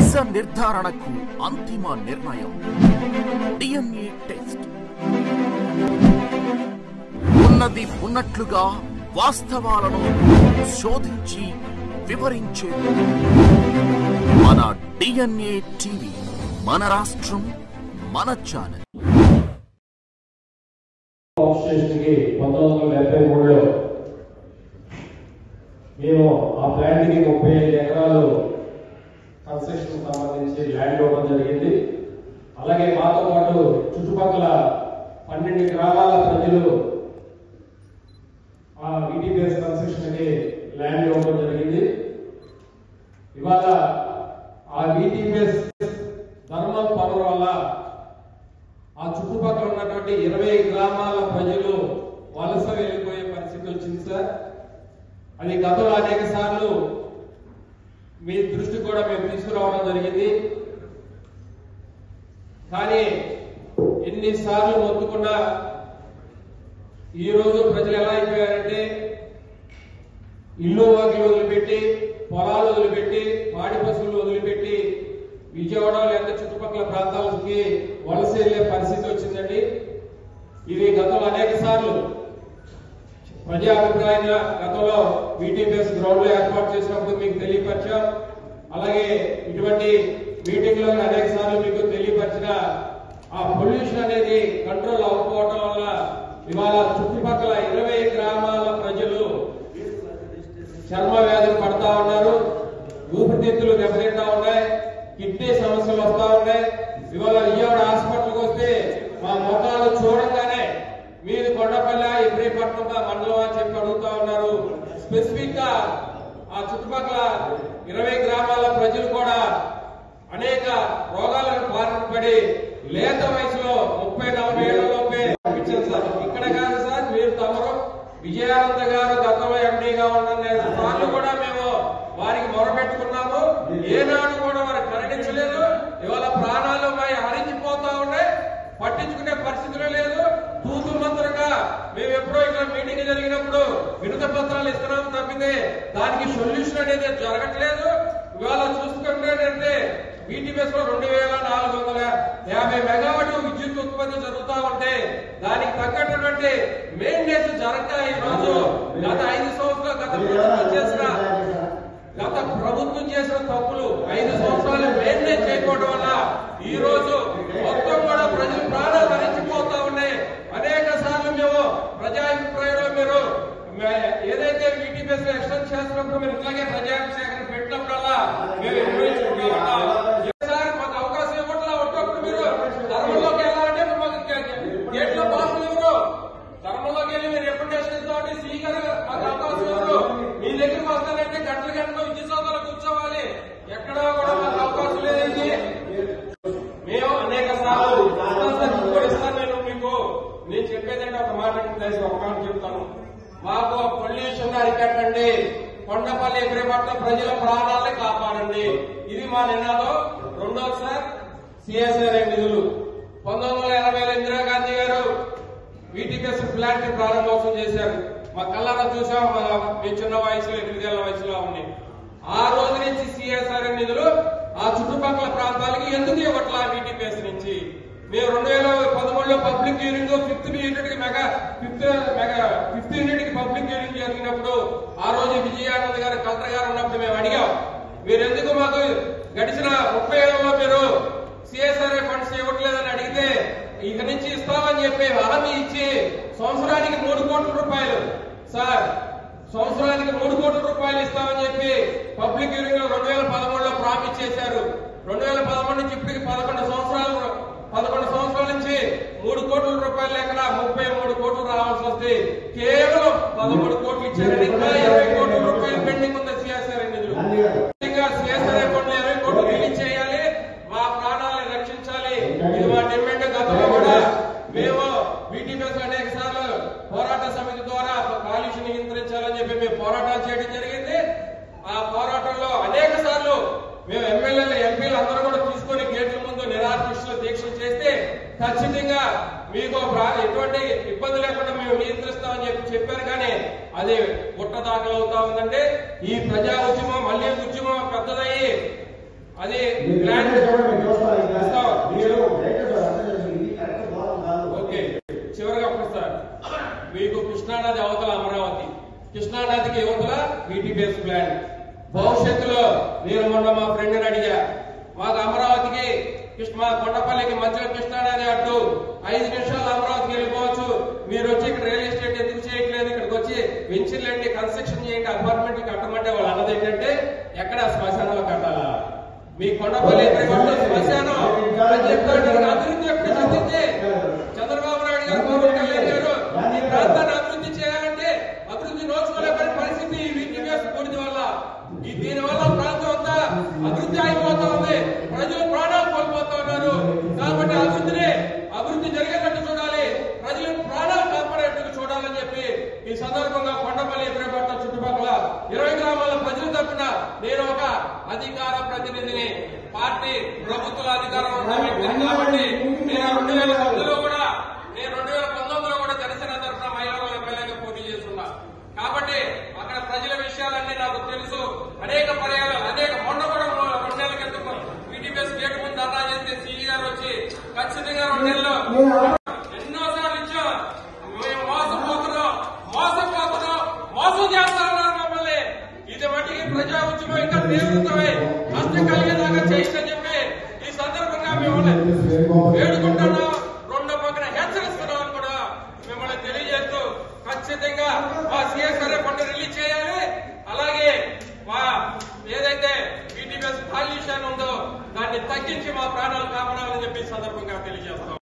నిజ నిర్ధారణకు అంతిమ నిర్ణయం DNA టెస్ట్. ఉన్నది ఉన్నట్లుగా వాస్తవాలను శోధించి వివరించే మన DNA టీవీ, మన రాష్ట్రం, మన ఛానల్. 1973లో మేము ఆ ప్లాంట్ కి 35 ఎకరాలు కన్స్ట్రక్షన్ సంబంధించి ల్యాండ్ ఇవ్వడం జరిగింది. అలాగే మాతో పాటు చుట్టుపక్కల 12 గ్రామాల ప్రజలు ఆ VTPS కన్స్ట్రక్షన్ కి ల్యాండ్ ఇవ్వడం జరిగింది. ఇవాళ ఆ VTPS ధర్మం పవర్ వల్ల ఆ చుట్టుపక్కల ఉన్నటువంటి 20 గ్రామాల ప్రజలు వలస వెళ్ళిపోయే పరిస్థితి వచ్చింది సార్. అది గతంలో అనేక సార్లు మీ దృష్టి కూడా మేము తీసుకురావడం జరిగింది. కానీ ఎన్నిసార్లు మొత్తుకున్నా ఈ రోజు ప్రజలు ఎలా అయిపోయారంటే ఇల్లు వాకిలు వదిలిపెట్టి, పొలాలు వదిలిపెట్టి, పాడి పశువులు వదిలిపెట్టి విజయవాడ లేదా చుట్టుపక్కల ప్రాంతాలకి వలస వెళ్లే పరిస్థితి వచ్చిందండి. ఇది గతంలో అనేక సార్లు ప్రజాభిప్రాయంగా గతంలో VTPS గ్రౌండ్ లో ఏర్పాటు చేసినప్పుడు మీకు తెలియపరిచాం. అలాగే ఇటువంటి మీటింగ్ లో అనేక సార్లు మీకు తెలియపరిచిన ఆ పొల్యూషన్ అనేది కంట్రోల్ అవ్వకపోవడం వల్ల ఇవాళ చుట్టుపక్కల 20 గ్రామాల ప్రజలు చర్మ వ్యాధులు పడతా ఉన్నారు, ఊపిరితిత్తులు దెబ్బతింటా ఉన్నాయి, కిడ్నీ సమస్యలు వస్తా ఉన్నాయి. ఇవాళ విజయవాడ హాస్పిటల్కి వస్తే మా ముఖాలు చూడంగానే మీది కొండపల్లి, ఇబ్రహీంపట్నం మండలం అని చెప్పి అడుగుతా ఉన్నారు. స్పెసిఫిక్ గా ఆ చుట్టుపక్కల 20 గ్రామాల ప్రజలు కూడా అనేక రోగాలకు బారిన పడి లేత వయసులో 30-40 ఏళ్లలోపే ఇచ్చారు సార్. ఇక్కడ కాదు సార్, మీరు తమరు విజయానంద గారు గతంలో ఎండీగా ఉన్న సార్లు కూడా మేము వారికి మొరపెట్టుకున్నాము. ఏనాడు కూడా వారికి కరుణించలేదు. ఇవాళ ప్రాణాలు హరించిపోతా ఉన్నాయి, పట్టించుకునే పరిస్థితులు లేదు. తూతు మంత్రంగా మేము ఎప్పుడో ఇక్కడ మీటింగ్ జరిగినప్పుడు వినతి పత్రాలు ఇస్తున్నాం తప్పితే దానికి సొల్యూషన్ అనేది జరగట్లేదు. ఇవాళ చూసుకుంటే VTPS లో 2450 మెగావాట్ విద్యుత్ ఉత్పత్తి జరుగుతూ ఉంటే దానికి తగ్గటువంటి మెయింటెనెన్స్ జరగక ఈ రోజు గత 5 సంవత్సరాలు గత ప్రభుత్వం చేసిన తప్పులు 5 సంవత్సరాలు మెయింటైన్ చేయకపోవడం వల్ల ఈ రోజు మొత్తం కూడా ప్రజలు ప్రాణాలు హరించిపోతా ఉన్నాయి. అనేక సార్లు మేము ప్రజాభిప్రాయంలో మీరు ఏదైతే VTPS లో ఎక్స్టెండ్ చేస్తున్నప్పుడు మీరు ఇట్లాగే ప్రజాభిషేకరణ పెట్టినప్పుడల్లా మేము నిర్వహించుకుంటూ ఉంటాం. మాకు అవకాశం ఇవ్వట్లా. ఒక్కొక్కరు మీరు ధర్మంలోకి వెళ్ళాలంటే మాకు గేట్లో పాసులు ఇవ్వరు. ధర్మంలోకి వెళ్ళి మీరు రిప్రజెంటేషన్ ఇస్తామంటే సీ గారు మాకు అవకాశం ఇవ్వరు. మీ దగ్గరికి వస్తానంటే గంటల గంటలో విద్యుత్ సౌకర్యాలు కూర్చోవాలి. ఎక్కడా కూడా మాకు అవకాశం లేదండి. మేము అనేక సార్లు ఇస్తాను. నేను చెప్పేదంటే ఒక మాట చెప్తాను. మాకు పొల్యూషన్ అరికట్టండి, కొండపల్లి ఇబ్రహీంపట్నం ప్రజల ప్రాణాలను కాపాడండి. ఇది మా నినాదం. రెండోది సార్, CSR నిధులు 1980లో ఇందిరాగాంధీ గారు VTPS ప్లాంట్ ని ప్రారంభోత్సవం చేశారు. మా కళ్ళారా చూసాం. మీ చిన్న వయసులో 8 ఏళ్ల వయసులో ఉంది. ఆ రోజు నుంచి CSR నిధులు ఆ చుట్టుపక్కల ప్రాంతాలకి ఎందుకు ఇవ్వట్లా VTPS నుంచి? మేము 2013లో పబ్లిక్ యూనింగ్ ఫిఫ్త్ యూనిట్ కి పబ్లిక్ యూనింగ్ జరిగినప్పుడు ఆ రోజు విజయానంద గారు కలెక్టర్ గారు ఉన్నప్పుడు మేము అడిగాం, మీరు ఎందుకు మాకు గడిచిన 30 ఏళ్లలో మీరు CSR ఫండ్స్ ఇవ్వట్లేదని అడిగితే ఇక నుంచి ఇస్తామని చెప్పి హామీ ఇచ్చి సంవత్సరానికి 3 కోట్ల రూపాయలు సార్, సంవత్సరానికి 3 కోట్ల రూపాయలు ఇస్తామని చెప్పి పబ్లిక్ యూనింగ్ లో 2013లో ప్రామిస్ చేశారు. 2013 నుంచి ఇప్పటికి 11 సంవత్సరాల నుంచి 3 కోట్ల రూపాయలు లేకుండా 33 కోట్లు రావాల్సి వస్తే కేవలం 13 కోట్లు ఇచ్చారని ఇంకా 20 కోట్ల రూపాయలు పెండింగ్ ఉంది. CSR నిధులు CSR అకౌంట్ 20 కోట్లు రిలీజ్ చేయాలి, మా ప్రాణాలను రక్షించాలి. ఇది మా డిమాండ్. గతంలో కూడా మేము VTPS అనేక సార్లు పోరాట సమితి ద్వారా కాలుష్యం నియంత్రించాలని చెప్పి మేము పోరాటాలు చేయడం జరిగింది. ఆ పోరాటంలో అనేక సార్లు మేము ఎమ్మెల్యేలు, ఎంపీలు అందరూ కూడా తీసుకొని గేట్ల ముందు నిరాశిస్తున్న దీక్షలు చేస్తే ఖచ్చితంగా మీకు ఎటువంటి ఇబ్బంది లేకుండా మేము నియంత్రిస్తామని చెప్పారు. కానీ అది గుట్ట దాఖలు అవుతా ఉందంటే ఈ ప్రజా ఉద్యమం మళ్లీ ఉద్యమం పెద్దదయ్యి అది ప్లాన్ ఓకే. చివరిగా ఒకసారి మీకు కృష్ణానది అవతల అమరావతి, కృష్ణానదికి యువతల వీటీపీఎస్ ప్లాన్. భవిష్యత్తులో నేను మొన్న మా ఫ్రెండ్ని అడిగా, మాకు అమరావతికి మా కొండపల్లికి మధ్యలో కృష్ణానది అడ్డు 5 నిమిషాలు అమరావతికి వెళ్ళిపోవచ్చు, మీరు వచ్చి ఇక్కడ రియల్ ఎస్టేట్ ఎందుకు చేయట్లేదు, ఇక్కడికి వచ్చి వెంచర్లేండి, కన్స్ట్రక్షన్ చేయండి, అపార్ట్మెంట్లు కట్టమంటే వాళ్ళు అన్నది ఏంటంటే ఎక్కడ శ్మశానంలో కట్టాలా, మీ కొండపల్లి శ్మశానం అని చెప్పండి. అభివృద్ధి ఎప్పుడు చెందింది? చంద్రబాబు నాయుడు గారు, పవన్ కళ్యాణ్ గారు ఈ ప్రాంతాన్ని అభివృద్ధి చేయాలంటే అభివృద్ధి నోచుకోలేని పరిస్థితి ఈ వీటీపీఎస్ పూర్తి వల్ల. దీని వల్ల ప్రాంతం అంతా అభివృద్ధి అయిపోతా ఉంది, ప్రజలు ప్రాణాలు కోల్పోతా ఉన్నారు. కాబట్టి అభివృద్ధి జరిగేటట్టు చూడాలి, ప్రజలు ప్రాణాలు కాపాడేటట్టు చూడాలని చెప్పి ఈ సందర్భంగా కొండపల్లి, ఇబ్రహీంపట్నం చుట్టుపక్కల 20 గ్రామాల ప్రజలు తరపున నేను ఒక అధికార ప్రతినిధిని, పార్టీ ప్రభుత్వ అధికారం ఉన్న వ్యక్తిని కాబట్టి నేను 2019లో కూడా జనసేన తరఫున మైలవరం ఎమ్మెల్యేగా పోటీ చేస్తున్నా. కాబట్టి అక్కడ ప్రజల విషయాలన్నీ నాకు తెలుసు. అనేక పర్యాలు మొన్న కూడా 2 నెలల క్రితం వీటీపీఎస్ గేట్ ముందు ధర్నా చేస్తే సీఈ గారు వచ్చి ఖచ్చితంగా 2 నెలల్లో ఎన్నోసార్లు ఇచ్చాం, మేము మోసం చేస్తా ఉన్నారు మమ్మల్ని. ఇది మట్టికి ప్రజా ఉద్యమం ఇంకా తీవ్రతమై నష్టం కలిగేదాకా చేయిందని చెప్పి ఈ సందర్భంగా మిమ్మల్ని వేడుకుంటున్నాం, 2 పక్కన హెచ్చరిస్తున్నామని కూడా మిమ్మల్ని తెలియజేస్తూ ఖచ్చితంగా మా సిఎస్ఆర్ ఫండ్ రిలీజ్ చేయాలి. అలాగే మా ఏదైతే వీటీపీఎస్ వాల్యూషన్ ఉందో దాన్ని తగ్గించి మా ప్రాణాలు కాపాడాలని చెప్పి సందర్భంగా తెలియజేస్తాం.